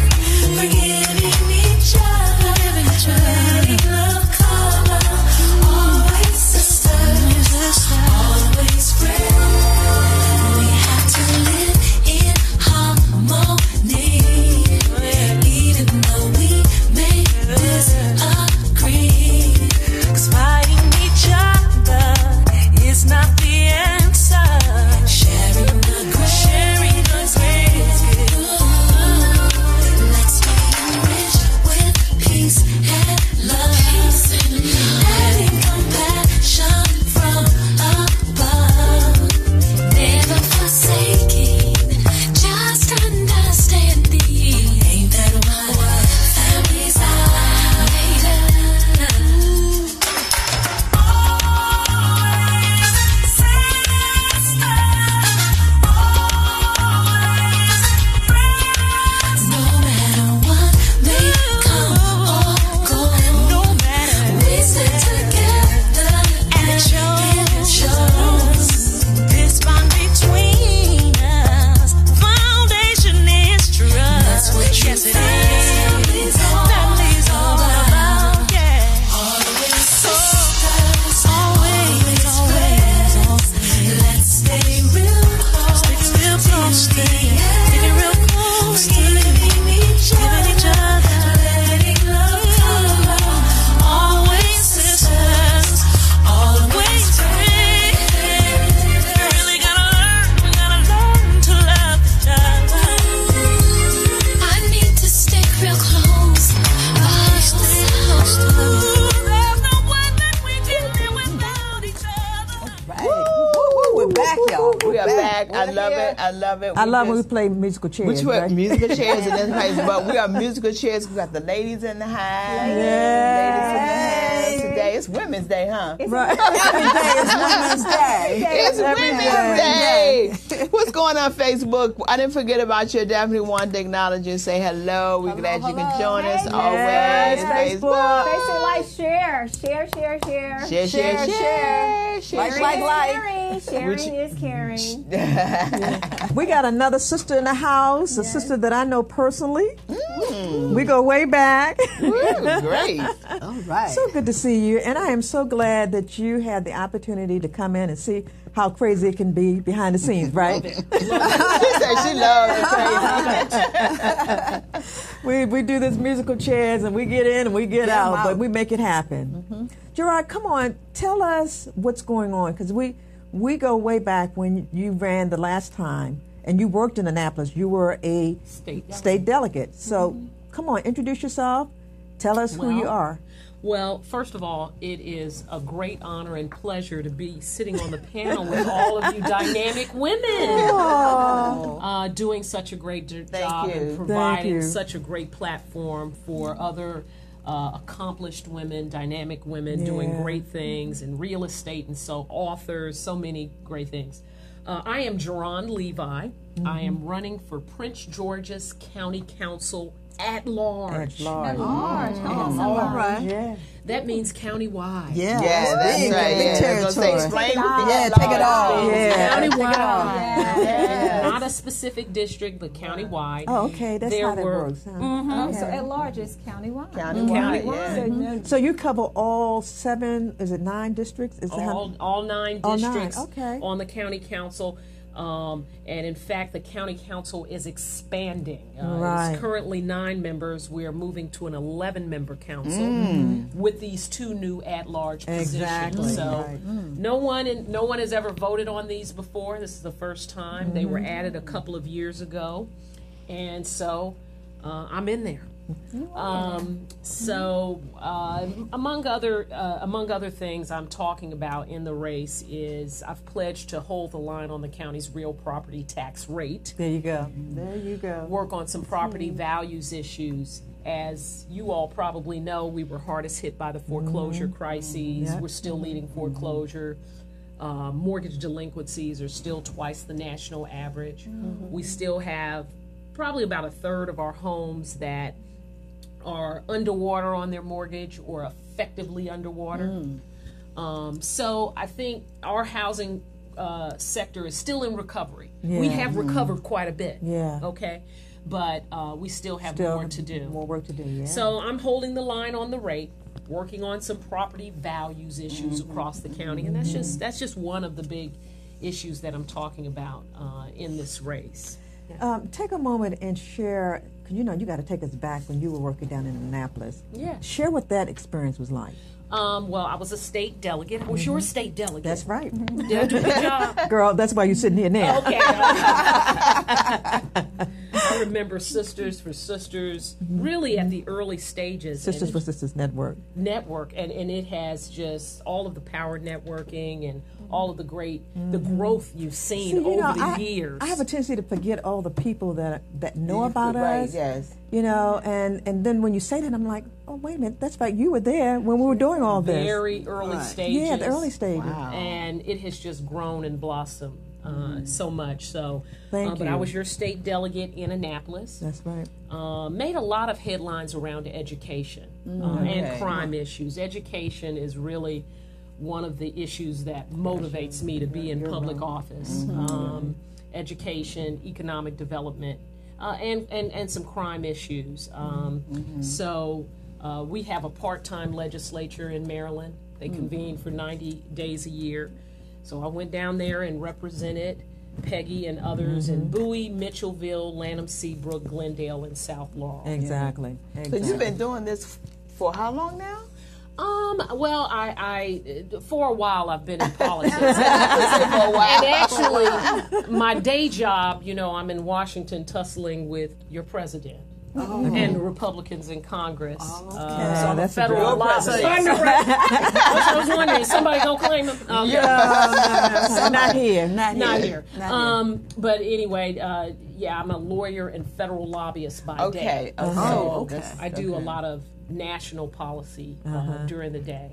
back, y'all. We are back. I love it. I love it. I love when we play musical chairs. Right? Musical chairs in this place, but we are musical chairs. We got the ladies in the house. Ladies in the house today. It's Women's Day, huh? Right. Every day is Women's Day. It's Women's Day. What's going on Facebook? I didn't forget about you. I definitely wanted to acknowledge you and say hello. We're glad you can join us always. Facebook. Facebook, like, share. Share. Sharing is caring. We got another sister in the house, a sister that I know personally. We go way back. Great. All right. So good to see you. And I am so glad that you had the opportunity to come in and see how crazy it can be behind the scenes, right? She said she loves the crazy. We do this musical chairs and we get in and we get out, but we make it happen. Gerard, come on, tell us what's going on, because we go way back when you ran the last time and you worked in Annapolis. You were a state delegate. So come on, introduce yourself. Tell us who you are. Well, first of all, it is a great honor and pleasure to be sitting on the panel with all of you dynamic women doing such a great job and providing such a great platform for other accomplished women, dynamic women doing great things in real estate, and so authors, so many great things. I am Jerron Levi. I am running for Prince George's County Council at large. All right. Yeah. That means countywide. Yeah, that's big, right. big territory. Explain Take it all. Countywide. Not a specific district, but countywide. Oh, okay. That's how that works. Huh? So at large is countywide. Countywide. So you cover all 7, is it 9 districts? Is All 9 districts on the county council. And in fact, the county council is expanding. It's currently 9 members. We are moving to an 11-member council with these 2 new at-large positions. So no one has ever voted on these before. This is the first time. They were added a couple of years ago, and so I'm in there. Among other things I'm talking about in the race is I've pledged to hold the line on the county's real property tax rate. There you go. Work on some property values issues. As you all probably know, we were hardest hit by the foreclosure crises. We're still leading foreclosure. Mortgage delinquencies are still twice the national average. We still have probably about a third of our homes that are underwater on their mortgage or effectively underwater. So I think our housing sector is still in recovery. We have recovered quite a bit. Okay, but we still have more to do. More work to do. So I'm holding the line on the rate, working on some property values issues across the county, and that's just one of the big issues that I'm talking about in this race. Take a moment and share, because you got to take us back when you were working down in Annapolis. Yeah. Share what that experience was like. Well, I was a state delegate. I was your state delegate. That's right. Did I do a good job? Girl, that's why you're sitting here now. Okay. I remember Sisters for Sisters, really at the early stages. Sisters for Sisters Network. And it has just all of the power networking and all of the the growth you've seen over the years. I have a tendency to forget all the people that know about us. Yes. And then when you say that, I'm like, oh, wait a minute, that's right, you were there when we were doing all this. Very early stages. Yeah, the early stages. Wow. And it has just grown and blossomed so much. So, Thank you. But I was your state delegate in Annapolis. That's right. Made a lot of headlines around education and crime issues. Education is really one of the issues that motivates me to be in public office. Education, economic development, and some crime issues. So we have a part-time legislature in Maryland. They convene for 90 days a year. So I went down there and represented Peggy and others in Bowie, Mitchellville, Lanham, Seabrook, Glendale, and South Laurel. Exactly. So you've been doing this for how long now? Well, I for a while I've been in politics. And actually, my day job, I'm in Washington tussling with your president. and Republicans in Congress. Okay. So I'm That's a federal lobbyist. I was wondering, is somebody going to claim him? No, not here. Not here. But anyway, I'm a lawyer and federal lobbyist by day. I do a lot of national policy during the day.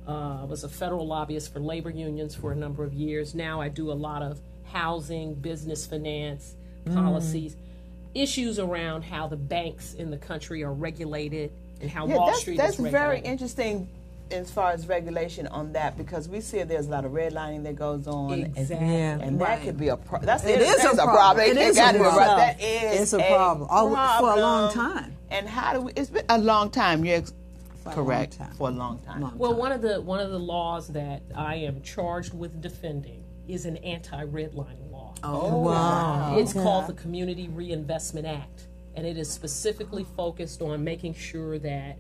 I was a federal lobbyist for labor unions for a number of years. Now I do a lot of housing, business finance, policies, issues around how the banks in the country are regulated and how Wall Street is regulated. That's very interesting as far as regulation on that, because we see there's a lot of redlining that goes on. Exactly. And that could be a problem. It is a problem. It is a problem. That is a problem. For a long time. And how do we? It's been a long time. You're correct. For a long time. Well, one of the laws that I am charged with defending is an anti-redlining law. Oh, wow. It's called the Community Reinvestment Act, and it is specifically focused on making sure that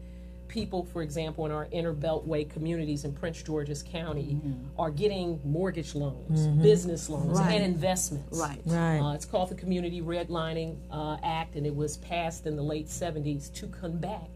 people, for example, in our inner beltway communities in Prince George's County are getting mortgage loans, business loans, and investments. It's called the Community Redlining Act, and it was passed in the late 70s to combat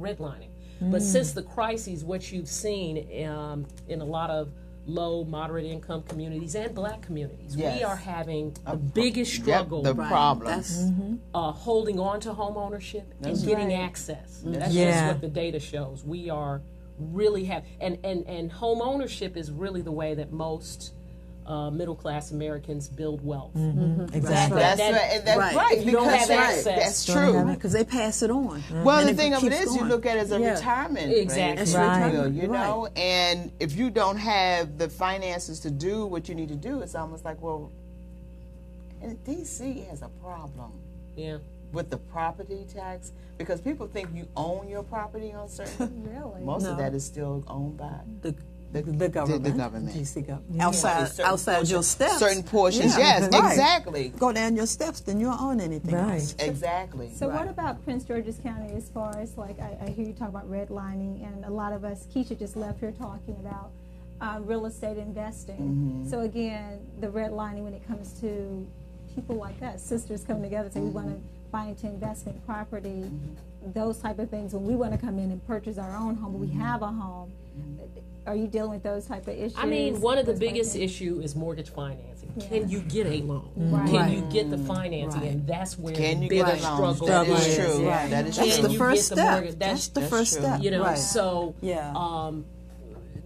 redlining. But since the crises, what you've seen in a lot of low, moderate income communities and black communities, we are having the biggest struggle. The problem. Holding on to home ownership and getting access. That's just what the data shows. We are really and home ownership is really the way that most middle-class Americans build wealth. Exactly. That's right. If you don't have access. That's true. Because they pass it on. Well, the thing of it is, you look at it as a retirement. Exactly. You know, and if you don't have the finances to do what you need to do, it's almost like, well, and D.C. has a problem. With the property tax, because people think you own your property on certain. Most of that is still owned by the government. The government. DC government. Outside your steps. Certain portions, exactly. Go down your steps, then you don't own anything else. Exactly. So what about Prince George's County as far as, like, I hear you talk about redlining, and a lot of us, Keisha just left here talking about real estate investing. So again, the redlining when it comes to people like us, sisters coming together and say we want to buy into investment property, those type of things, when we want to come in and purchase our own home, but we have a home. Are you dealing with those type of issues? I mean, one of the biggest issues is mortgage financing. Can you get a loan? Can you get the financing? And that's where the biggest struggle that is. True. That is That's true. the first step. That's the first step. You know, so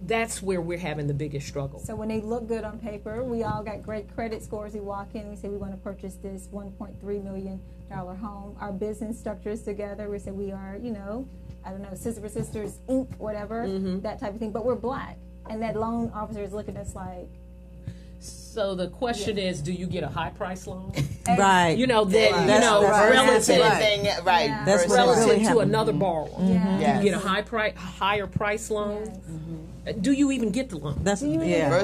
that's where we're having the biggest struggle. So when they look good on paper, we all got great credit scores. We walk in, we say we want to purchase this $1.3 million home. Our business structure is together. We say we are, you know, I don't know, Sister for Sisters Inc., whatever, that type of thing. But we're black, and that loan officer is looking at us like. So the question is, do you get a high price loan? Right. You know, that relative That's relative to another borrower. You get a higher price loan. Do you even get the loan? That's First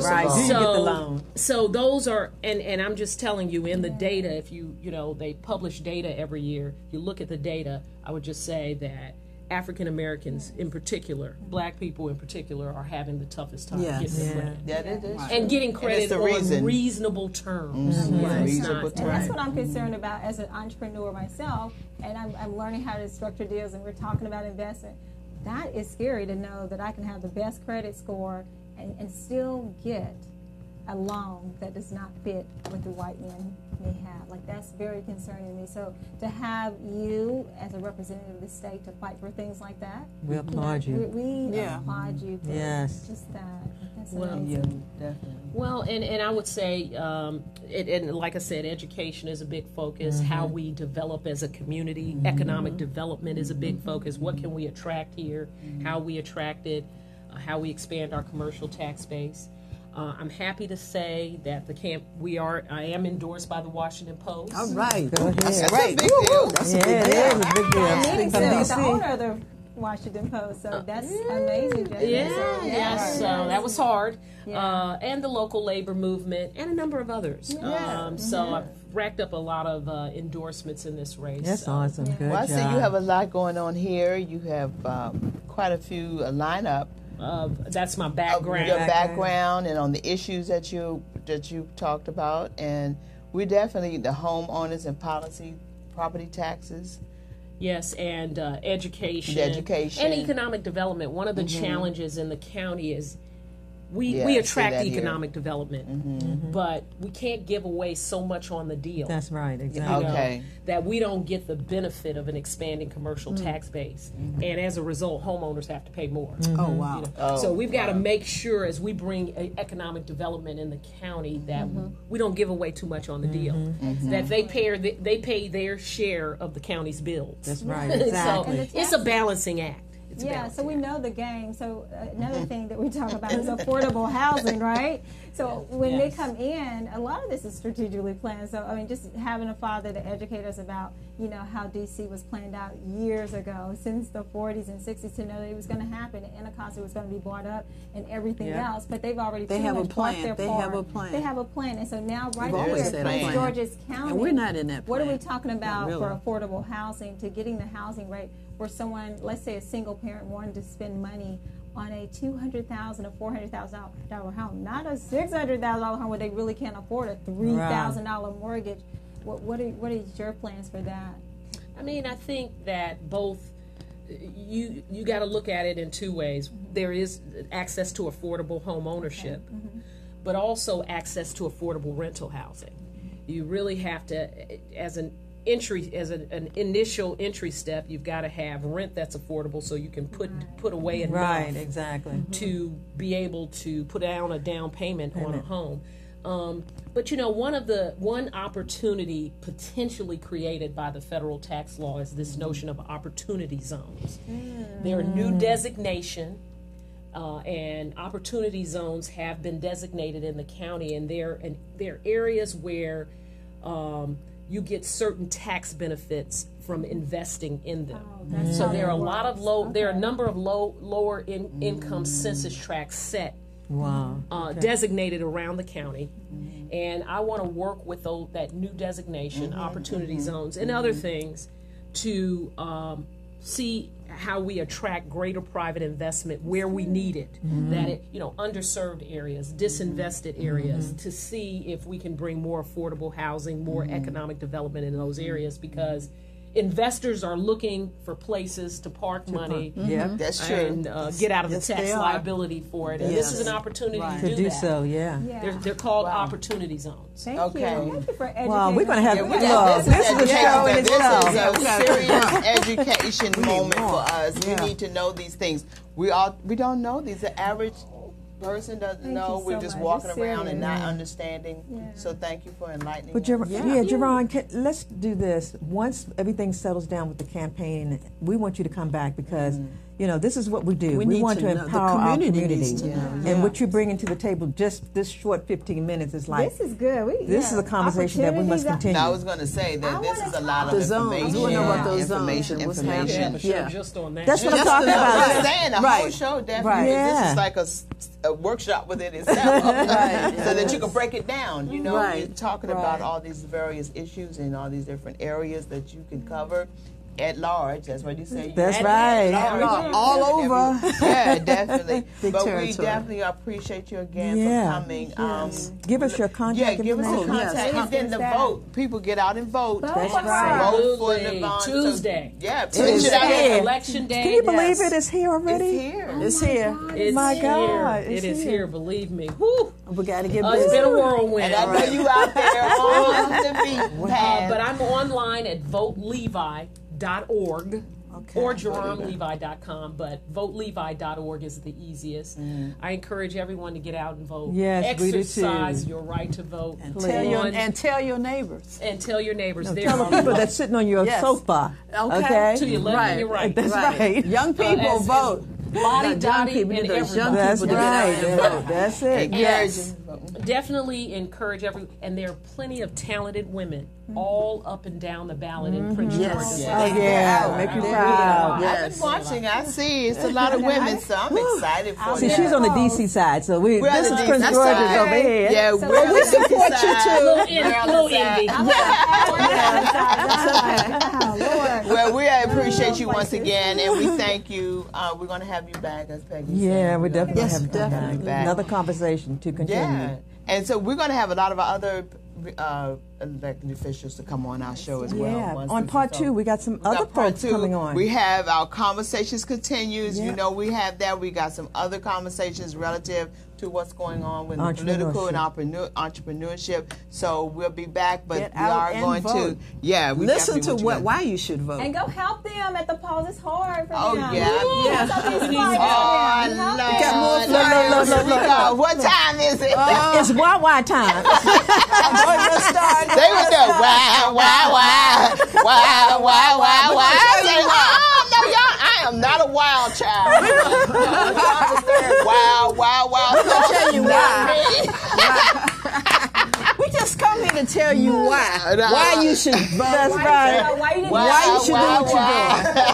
of all. Do you get the loan? So those are, and I'm just telling you, in the data, if you know, they publish data every year. You look at the data. I would just say that African Americans in particular, black people in particular, are having the toughest time getting credit. And getting credit on reasonable terms. That's what I'm concerned about as an entrepreneur myself, and I'm learning how to structure deals, and we're talking about investment. That is scary to know that I can have the best credit score and still get a loan that does not fit what the white man may have. Like, that's very concerning to me. So to have you as a representative of the state to fight for things like that, we applaud you. We applaud you for just that. That's amazing. Definitely. Well, and I would say, and like I said, education is a big focus. How we develop as a community, economic development is a big focus. What can we attract here? How we attract it? How we expand our commercial tax base. I'm happy to say that I am endorsed by the Washington Post. All right. Go ahead. That's a big deal. That's a big deal. It is a big deal. The owner of the Washington Post, so that's amazing. So that was hard. And the local labor movement and a number of others. So I've racked up a lot of endorsements in this race. That's awesome. Good Well, I job. see you have a lot going on here. You have quite a few lineup. That's my background. Your background and on the issues that you talked about, and we definitely the homeowners and property taxes, Yes, and education and economic development. One of the challenges in the county is we attract economic development, but we can't give away so much on the deal. That's right, exactly. That we don't get the benefit of an expanding commercial tax base, and as a result, homeowners have to pay more. Oh wow! So we've got to make sure, as we bring economic development in the county, that we don't give away too much on the deal. That they pay their share of the county's bills. That's right, exactly. So it's a balancing act. So we know the game. So another thing that we talk about is affordable housing, right? So when they come in, a lot of this is strategically planned. So I mean, just having a father to educate us about, how DC was planned out years ago, since the 40s and 60s, to know that it was going to happen, and Anacostia was going to be bought up, and everything else. But they've already They have a plan. They have a plan. And so now, right here in Prince George's County, and we're not in that plan. What are we talking about for affordable housing, to getting the housing rate where someone, let's say a single parent, wanted to spend money on a $200,000 or $400,000 home, not a $600,000 home where they really can't afford a $3,000 mortgage. What are your plans for that? I mean, I think that both you got to look at it in two ways. There is access to affordable home ownership, but also access to affordable rental housing. You really have to, as an initial entry step, you've got to have rent that's affordable, so you can put away enough to be able to put down a down payment on a home. But one opportunity potentially created by the federal tax law is this notion of opportunity zones. They're a new designation, and opportunity zones have been designated in the county, and they're areas where you get certain tax benefits from investing in them. So there are a lot of there are a number of lower income census tracts set. Designated around the county, and I want to work with that new designation, opportunity zones, and other things to see how we attract greater private investment where we need it. That underserved areas, disinvested areas, to see if we can bring more affordable housing, more economic development in those areas, because investors are looking for places to park money. That's true. And get out of the tax liability for it. And this is an opportunity to do that. So, They're called opportunity zones. Thank you. Thank you for educating. Well, we're going to have this is a show in itself. This is a serious education moment for us. We need to know these things. We don't know these. The average person doesn't know. We're just walking around and not understanding. So thank you for enlightening us. Jerron, let's do this. Once everything settles down with the campaign, we want you to come back, because this is what we do. We want to empower our community. And what you're bringing to the table, just this short 15 minutes, is like, this is good. This is a conversation that we must continue. I was going to say that this is a lot of information. Just on that. That's what I'm talking about. I'm saying, the whole show definitely. This is like a workshop within itself, so that you can break it down. You're talking about all these various issues and all these different areas that you can cover at large. That's what you say. That's right. All over. Yeah, definitely. But we definitely appreciate you again for coming. Give us your contact information. Give us your contact. And then the vote. People get out and vote. That's right. Vote for Navon. Tuesday. Tuesday. Election day. Can you believe it is here already? It's here. It's here. It's my God. It is here. Believe me. Woo. We got to get busy. It's been a whirlwind. And I know you out there on the beat path. But I'm online at votelevi.org. Or JeronLevi.com, but votelevi.org is the easiest. I encourage everyone to get out and vote. Yes, exercise your right to vote. And tell your neighbors. And tell your neighbors. Tell the people that's sitting on your sofa. Okay. To your left and your right. That's right. Young people vote. Lottie, Dottie, and everybody. That's right. That's it. Yes. Definitely encourage everyone. And there are plenty of talented women all up and down the ballot in Prince George. Make you proud. I've been watching. I see it's a lot of women, so I'm excited for See, them. she's on the DC side, so this is Prince George's over here. Yeah, we support you too. Little envy. Well, we appreciate you once again, and we thank you. We're going to have you back, as Peggy said. We're definitely going to have you back. Another conversation to continue. Yeah, and so we're going to have a lot of our other elected officials to come on our show as well. Yeah, on part 2, we got some other folks coming on. We have our Conversations Continues. You know, we have that. We got some other conversations relative to what's going on with the political and entrepreneurship. So we'll be back, but we are going to listen to why you should vote and go help them at the polls. It's hard for them. Oh yeah. What time is it? It's Wawa time. They would go wow, wow, wow, wow, wow, wow, wow. No, y'all, I am not a wild child. Wow, wow, wow. I'll tell you why. We just come here to tell you why you should vote. That's right. Why you should do what you're doing.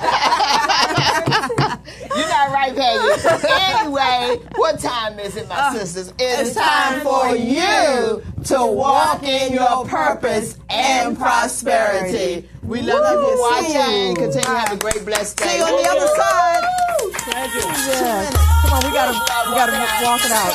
You're not right, Peggy. Anyway, what time is it, my sisters? It's time for you to walk in your purpose and prosperity. We love you for watching. Continue to have a great, blessed day. See you on the other side. Pleasure. Yeah. Come on, we gotta walk it out.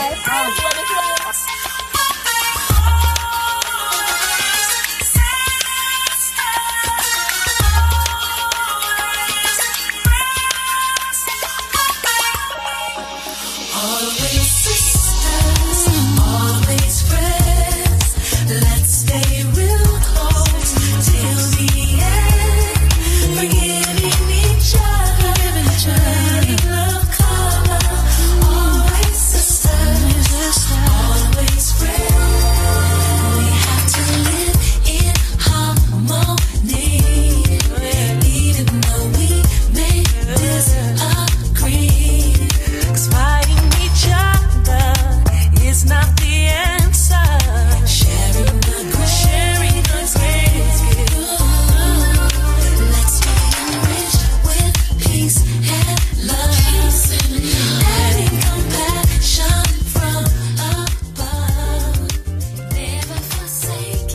Peace and love.